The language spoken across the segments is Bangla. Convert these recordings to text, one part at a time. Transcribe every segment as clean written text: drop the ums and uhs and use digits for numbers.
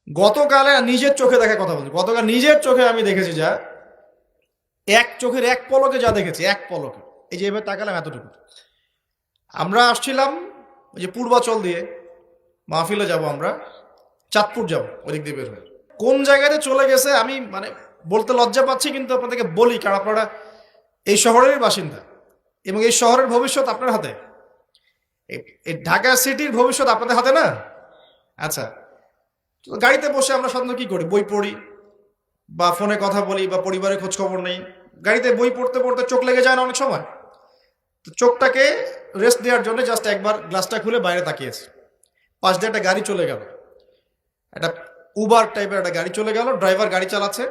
গতকালে নিজের চোখে দেখা কথা বলছি, গতকাল নিজের চোখে আমি দেখেছি যা, এক চোখের এক পলকে যা দেখেছি, এক পলকে, এই যে এবার তাকালাম এতটুকু। আমরা আসছিলাম ওই যে পূর্বাচল দিয়ে মাহফিলে যাব, আমরা চাঁদপুর যাব, ওদিক দিয়ে বের হয়ে কোন জায়গাতে চলে গেছে আমি মানে বলতে লজ্জা পাচ্ছি, কিন্তু আপনাদেরকে বলি কারণ আপনারা এই শহরেরই বাসিন্দা এবং এই শহরের ভবিষ্যৎ আপনার হাতে। এই ঢাকা সিটির ভবিষ্যৎ আপনাদের হাতে না? আচ্ছা, তো গাড়িতে বসে আমরা সাধারণত কি করি? বই পড়ি বা ফোনে কথা বলি বা পরিবারের খোঁজ খবর নেই। গাড়িতে বই পড়তে পড়তে চোখ লেগে যায় না অনেক সময়? তো চোখটাকে রেস্ট দেওয়ার জন্য জাস্ট একবার গ্লাসটা খুলে বাইরে তাকিয়েছি। পাশ দিয়ে একটা গাড়ি চলে গেল, একটা উবার টাইপের একটা গাড়ি চলে গেল, ড্রাইভার গাড়ি চালাচ্ছে।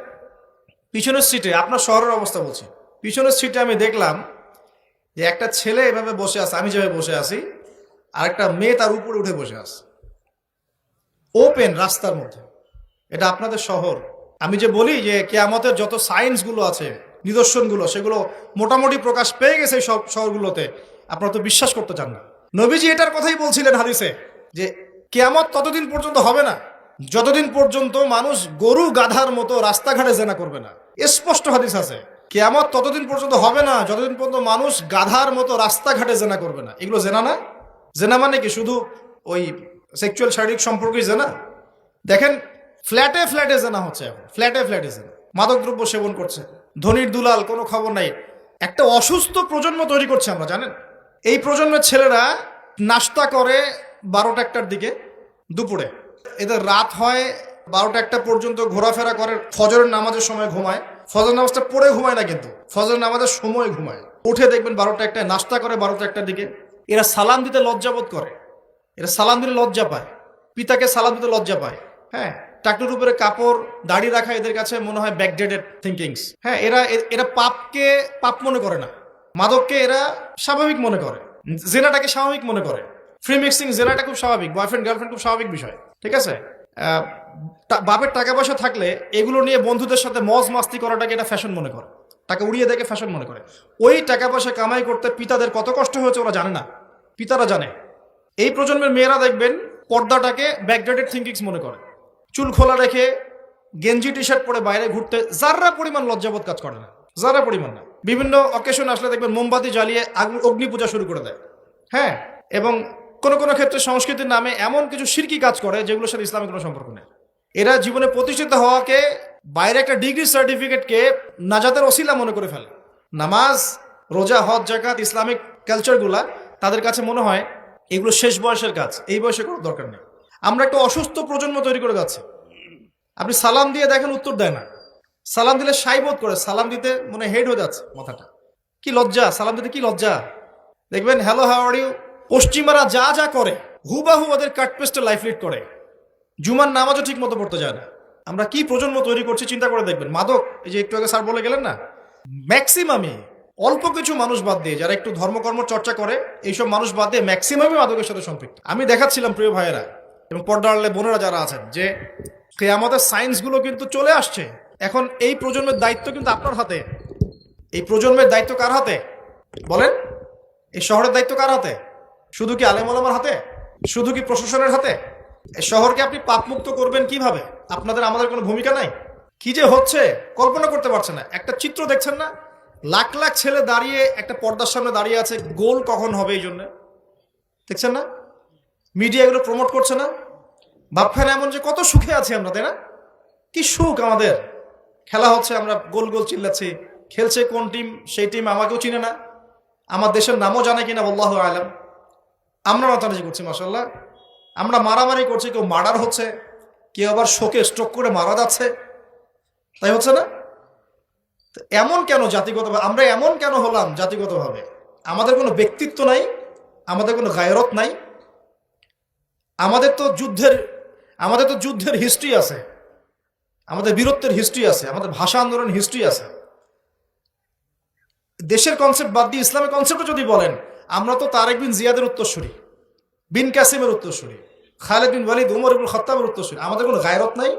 পিছনের সিটে, আপনার শহরের অবস্থা বলছি, পিছনের সিটে আমি দেখলাম যে একটা ছেলে এভাবে বসে আছে, আমি যেভাবে বসে আছি, আর একটা মেয়ে তার উপরে উঠে বসে আছে ওপেন রাস্তার মধ্যে। এটা আপনাদের শহর। আমি যে বলি যে কিয়ামতের যত সায়েন্সগুলো আছে, নিদর্শনগুলো, সেগুলো মোটামুটি প্রকাশ পেয়ে গেছে এই সব শহরগুলোতে। আপনারা তো বিশ্বাস করতে চান না। নবীজি এটার কথাই বলছিলেন হাদিসে যে কিয়ামত ততদিন পর্যন্ত হবে না যতদিন পর্যন্ত মানুষ গরু গাধার মতো রাস্তাঘাটে জেনা করবে না। স্পষ্ট হাদিস আছে, কিয়ামত ততদিন পর্যন্ত হবে না যতদিন পর্যন্ত মানুষ গাধার মতো রাস্তাঘাটে জেনা করবে না। এগুলো জেনা না? জেনা মানে কি শুধু ওই সেক্সুয়াল শারীরিক সম্পর্কই জেনা? দেখেন, ফ্ল্যাটে ফ্ল্যাটে জেনা হচ্ছে এখন, ফ্ল্যাটে ফ্ল্যাটে জেনা, মাদকদ্রব্য সেবন করছে, ধনির দুলাল, কোনো খবর নাই। একটা অসুস্থ প্রজন্ম তৈরি করছে আমরা, জানেন? এই প্রজন্মের ছেলেরা নাস্তা করে 12টা-1টার দিকে, দুপুরে এদের রাত হয় 12টা-1টা পর্যন্ত, ঘোরাফেরা করে, ফজরের নামাজের সময় ঘুমায়। ফজর নামাজটা পড়ে ঘুমায় না, কিন্তু ফজর নামাজের সময় ঘুমায়। উঠে দেখবেন 12টা-1টায় নাস্তা করে, 12টা-1টার দিকে। এরা সালাম দিতে লজ্জাবোধ করে, এরা সালাম দিলে লজ্জা পায়, পিতাকে সালাম দিতে লজ্জা পায়। হ্যাঁ, টাকটুর উপরে কাপড়, দাড়ি রাখা এদের কাছে মনে হয় ব্যাকডেটেড থিঙ্কিংস। হ্যাঁ, এরা এরা পাপকে পাপ মনে করে না, মাদককে এরা স্বাভাবিক মনে করে, জেনাটাকে স্বাভাবিক মনে করে। ফ্রি মিক্সিং জেনাটা খুব স্বাভাবিক, বয়ফ্রেন্ড গার্লফ্রেন্ড খুব স্বাভাবিক বিষয়, ঠিক আছে? বাপের টাকা পয়সা থাকলে এগুলো নিয়ে বন্ধুদের সাথে মজ মাস্তি করাটাকে এটা ফ্যাশন মনে করে, টাকা উড়িয়ে দেখে ফ্যাশন মনে করে। ওই টাকা পয়সা কামাই করতে পিতাদের কত কষ্ট হয়েছে ওরা জানে না, পিতারা জানে। এই প্রজন্মের মেয়েরা দেখবেন পর্দাটাকে ব্যাকডেটেড থিঙ্কিংস মনে করে, চুল খোলা রেখে গেঞ্জি টি শার্ট পরে বাইরে ঘুরতে যারা পরিমাণ লজ্জাবোধ কাজ করে না, যারা পরিমাণ না। বিভিন্ন অকেশন আসলে দেখবেন মোমবাতি জ্বালিয়ে অগ্নি পূজা শুরু করে দেয়। হ্যাঁ, এবং কোনো কোনো ক্ষেত্রে সংস্কৃতির নামে এমন কিছু শিরকি কাজ করে যেগুলোর সাথে ইসলামের কোনো সম্পর্ক নেই। এরা জীবনে প্রতিষ্ঠিত হওয়াকে, বাইরে একটা ডিগ্রি সার্টিফিকেটকে নাজাতের ওসিলা মনে করে ফেলে। নামাজ, রোজা, হজ, জাকাত, ইসলামিক কালচারগুলা তাদের কাছে মনে হয় এগুলো শেষ বয়সের কাজ, এই বয়সে করার দরকার নেই। আমরা একটা অসুস্থ প্রজন্ম তৈরি করে যাচ্ছি। আপনি সালাম দিয়ে দেখেন উত্তর দেয় না, সালাম দিলে সাই বোধ করে, সালাম দিতে মনে হেড হয়ে যাচ্ছে মাথাটা। কি লজ্জা, সালাম দিতে কি লজ্জা! দেখবেন হ্যালো হাউ আর ইউ, পশ্চিমারা যা যা করে হুবাহু ওদের কাটপেস্টে লাইফ লিড করে। জুমার নামাজও ঠিক মতো পড়তে যায় না। আমরা কি প্রজন্ম তৈরি করছি চিন্তা করে দেখবেন। মাদক, এই যে একটু আগে স্যার বলে গেলেন না, ম্যাক্সিমামই, অল্প কিছু মানুষ বাদ দিয়ে যারা একটু ধর্মকর্ম চর্চা করে, এইসব মানুষ বাদ দিয়ে ম্যাক্সিমামই মাদকের সাথে সম্পৃক্ত। আমি দেখাচ্ছিলাম প্রিয় ভাইয়েরা এবং পর্দা আড়ালে বোনেরা যারা আছেন যে আমাদের সায়েন্সগুলো কিন্তু চলে আসছে। এখন এই প্রজন্মের দায়িত্ব কিন্তু আপনার হাতে। এই প্রজন্মের দায়িত্ব কার হাতে বলেন? এই শহরের দায়িত্ব কার হাতে? শুধু কি আলেম ওলামার হাতে? শুধু কি প্রশাসনের হাতে? এই শহরকে আপনি পাপমুক্ত করবেন কিভাবে? আপনাদের আমাদের কোনো ভূমিকা নাই? কি যে হচ্ছে কল্পনা করতে পারছেন না। একটা চিত্র দেখছেন না, লাখ লাখ ছেলে দাঁড়িয়ে একটা পর্দার সামনে দাঁড়িয়ে আছে, গোল কখন হবে এই জন্য, দেখছেন না? মিডিয়া এগুলো প্রমোট করছে না? ভাবখানে এমন যে কত সুখে আছি আমরা, তাই না? কি সুখ আমাদের! খেলা হচ্ছে, আমরা গোল গোল চিল্লাচ্ছি, খেলছে কোন টিম, সেই টিম আমাকেও চিনে না, আমার দেশের নামও জানে কিনা আল্লাহু আলাম। আমরা মাতামাতি করছি, মাশাআল্লাহ। আমরা মারামারি করছি, কেউ মার্ডার হচ্ছে, কেউ আবার শোকে স্ট্রোক করে মারা যাচ্ছে, তাই হচ্ছে না? এমন কেন জাতিগতভাবে? আমরা এমন কেন হলাম জাতিগতভাবে? আমাদের কোনো ব্যক্তিত্ব নাই, আমাদের কোনো গায়রত নাই। আমাদের তো যুদ্ধের হিস্ট্রি আছে, আমাদের বীরত্বের হিস্ট্রি আছে, আমাদের ভাষা আন্দোলন হিস্ট্রি আছে। দেশের কনসেপ্ট বাদ দিয়ে ইসলামের কনসেপ্টও যদি বলেন, আমরা তো তারেক বিন জিয়াদের উত্তরসূরি, বিন কাসিমের উত্তরসূরি, খালেদ বিন ওয়ালিদ, উমর ইবনুল খাত্তাবের উত্তরসূরি। আমাদের কোনো গায়রত নাই।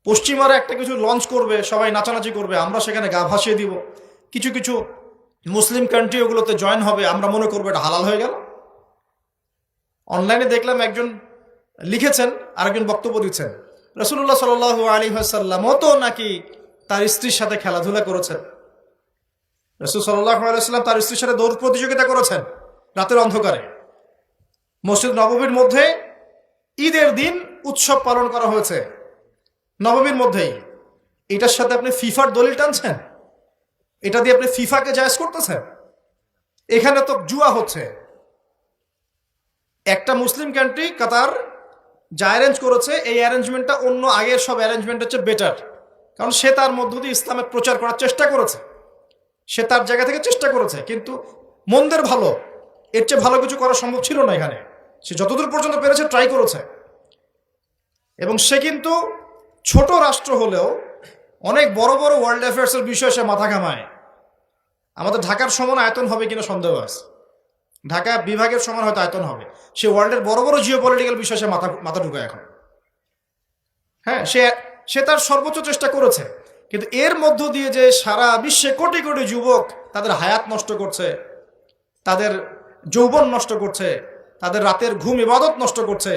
পশ্চিমারা একটা কিছু লঞ্চ করবে, সবাই নাচানাচি করবে, আমরা সেখানে গা ভাসিয়ে দিব। কিছু কিছু মুসলিম কান্ট্রি ওগুলোতে জয়েন হবে, আমরা মনে করবো এটা হালাল হয়ে গেল। অনলাইনে দেখলাম একজন লিখেছেন, আরেকজন বক্তব্য দিচ্ছেন, রাসূলুল্লাহ সাল্লাল্লাহু আলাইহি ওয়াসাল্লামও তো নাকি তার স্ত্রীর সাথে খেলাধুলা করেছেন। রাসূল সাল্লাল্লাহু আলাইহি ওয়াসাল্লাম তার স্ত্রীর সাথে দৌড় প্রতিযোগিতা করেছেন রাতের অন্ধকারে। মসজিদ নববীর মধ্যে ঈদের দিন উৎসব পালন করা হয়েছে নববীর মধ্যেই। এটার সাথে আপনি ফিফার দলিল টানছেন? এটা দিয়ে আপনি ফিফাকে জায়েজ করতেছেন? এখানে তো জুয়া হচ্ছে। একটা মুসলিম কান্ট্রি কাতার যা অ্যারেঞ্জ করেছে, এই অ্যারেঞ্জমেন্টটা অন্য আগের সব অ্যারেঞ্জমেন্ট হচ্ছে বেটার, কারণ সে তার মধ্য দিয়ে ইসলামের প্রচার করার চেষ্টা করেছে, সে তার জায়গা থেকে চেষ্টা করেছে, কিন্তু মন্দের ভালো, এর চেয়ে ভালো কিছু করা সম্ভব ছিল না এখানে। সে যতদূর পর্যন্ত পেরেছে ট্রাই করেছে, এবং সে কিন্তু ছোট রাষ্ট্র হলেও অনেক বড় বড় ওয়ার্ল্ড অ্যাফেয়ার্সের বিষয়ে সে মাথা ঘামায়। আমাদের ঢাকার সমান আয়তন হবে কিনা সন্দেহ আছে, ঢাকা বিভাগের সমান হয়তো আয়তন হবে। সে ওয়ার্ল্ডের বড় বড় জিও পলিটিক্যাল বিষয়ে সে মাথা ঢুকায় এখন। হ্যাঁ, সে তার সর্বোচ্চ চেষ্টা করেছে, কিন্তু এর মধ্য দিয়ে যে সারা বিশ্বে কোটি কোটি যুবক তাদের হায়াত নষ্ট করছে, তাদের যৌবন নষ্ট করছে, তাদের রাতের ঘুম ইবাদত নষ্ট করছে,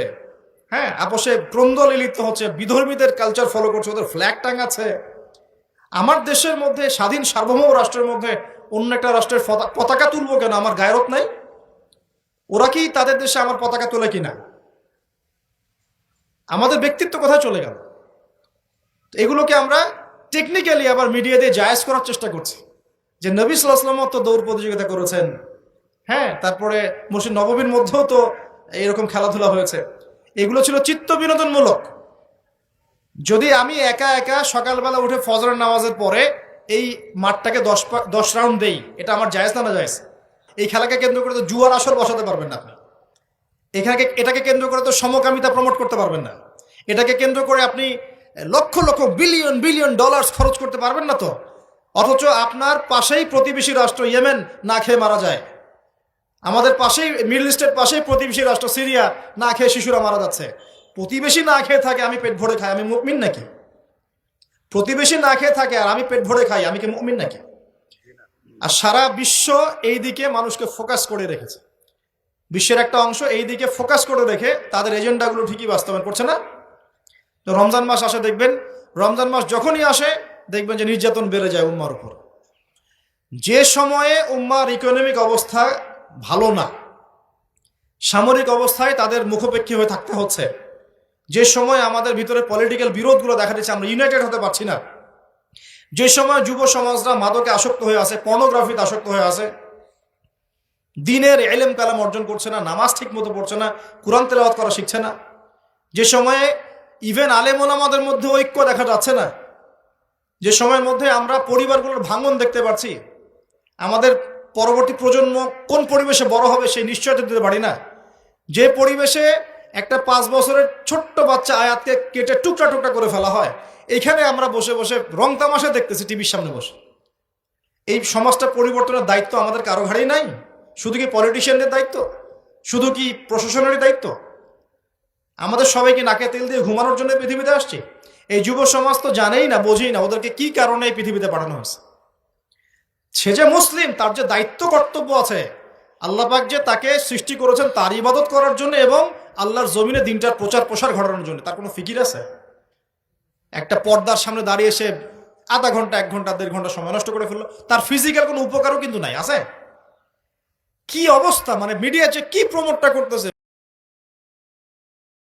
হ্যাঁ, আপোষে ক্রন্দলে লিপ্ত হচ্ছে, বিধর্মীদের কালচার ফলো করছে, ওদের ফ্ল্যাগ টাঙাচ্ছে। আমার দেশের মধ্যে, স্বাধীন সার্বভৌম রাষ্ট্রের মধ্যে অন্য একটা রাষ্ট্রের পতাকা তুলবো কেন? আমার গায়রত নাই? ওরা কি তাদের দেশে আমার পতাকা তোলে কিনা? আমাদের ব্যক্তিত্ব কোথায় চলে গেল? এগুলোকে আমরা টেকনিক্যালি আবার মিডিয়া দিয়ে জায়েজ করার চেষ্টা করছি, যে নবী সাল্লাল্লাহু আলাইহি ওয়াসাল্লাম তো দৌড় প্রতিযোগিতা করেছেন, হ্যাঁ, তারপরে মসজিদ নববীর মধ্যেও তো এরকম খেলাধুলা হয়েছে। এগুলো ছিল চিত্ত বিনোদনমূলক। যদি আমি একা একা সকালবেলা উঠে ফজরের নামাজের পরে এই মাঠটাকে 10 রাউন্ড দেই, এটা আমার জায়েজ না? না জায়েজ। এই খেলাকে কেন্দ্র করে তো জুয়ার আসর বসাতে পারবেন না আপনি। এটাকে কেন্দ্র করে তো সমকামিতা প্রমোট করতে পারবেন না। এটাকে কেন্দ্র করে আপনি lakh lakh billion billion dollars খরচ করতে পারবেন না তো। অথচ আপনার পাশেই প্রতিবেশী রাষ্ট্র ইয়েমেন না খেয়ে মারা যায়। আমাদের পাশেই, মিডল ইস্টের পাশেই প্রতিবেশী রাষ্ট্র সিরিয়া, না খেয়ে শিশুরা মারা যাচ্ছে। প্রতিবেশী না খেয়ে থাকে, আমি পেট ভরে খাই, আমি মুমিন নাকি? প্রতিবেশী না খেয়ে থাকে আর আমি পেট ভরে খাই, আমি কি মুমিন নাকি? আর সারা বিশ্ব এই দিকে মানুষকে ফোকাস করে রেখেছে। বিশ্বের একটা অংশ এই দিকে ফোকাস করে রেখে তাদের এজেন্ডাগুলো ঠিকই বাস্তবায়ন করছে না। তো রমজান মাস আসে, দেখবেন রমজান মাস যখনই আসে দেখবেন যে নির্যাতন বেড়ে যায় উম্মার উপর। যে সময়ে উম্মার ইকোনমিক অবস্থা ভালো না, সামরিক অবস্থায় তাদের মুখোপেক্ষী হয়ে থাকতে হচ্ছে, যে সময় আমাদের ভিতরে পলিটিক্যাল বিরোধগুলো দেখা দিচ্ছে, আমরা ইউনাইটেড হতে পারছি না, যে সময় যুব সমাজরা মাদকে আসক্ত হয়ে আছে, পর্নোগ্রাফিতে আসক্ত হয়ে আছে, দিনের ইলম কালাম অর্জন করছে না, নামাজ ঠিক মতো পড়ছে না, কুরআন তেলাওয়াত করা শিখছে না, যে সময়ে ইভেন আলেম ওলামাদের মধ্যে ঐক্য দেখা যাচ্ছে না, যে সময়ের মধ্যে আমরা পরিবারগুলোর ভাঙন দেখতে পাচ্ছি, আমাদের পরবর্তী প্রজন্ম কোন পরিবেশে বড় হবে সেই নিশ্চয়তা দিতে পারি না, যে পরিবেশে একটা 5 বছরের ছোট্ট বাচ্চা আয়াতকে কেটে টুকরা টুকরা করে ফেলা হয়, এইখানে আমরা বসে বসে রং তামাশা দেখতেছি টিভির সামনে বসে। এই সমাজটা পরিবর্তনের দায়িত্ব আমাদের কারো ঘাড়েই নাই? শুধু কি পলিটিশিয়ানদের দায়িত্ব? শুধু কি প্রশাসনেরই দায়িত্ব? আমাদের সবাইকে নাকে তেল দিয়ে ঘুমানোর জন্য পৃথিবীতে আসছে? এই যুব সমাজ তো জানেই না, বোঝেই না ওদেরকে কি কারণে এই পৃথিবীতে পাঠানো হয়েছে। সে যে মুসলিম, তার যে দায়িত্ব কর্তব্য আছে, আল্লাহ পাক যে তাকে সৃষ্টি করেছেন তার ইবাদত করার জন্য এবং আল্লাহর জমিনে দিনটার প্রচার প্রসার ঘটানোর জন্য, তার কোনো ফিকির আছে? একটা পর্দার সামনে দাঁড়িয়ে সে আধা ঘন্টা, 1 ঘন্টা, 1.5 ঘন্টা সময় নষ্ট করে ফেললো, তার ফিজিক্যাল কোনো উপকারও কিন্তু নাই। আছে কি অবস্থা? মানে মিডিয়া যে কি প্রমোটটা করতেছে।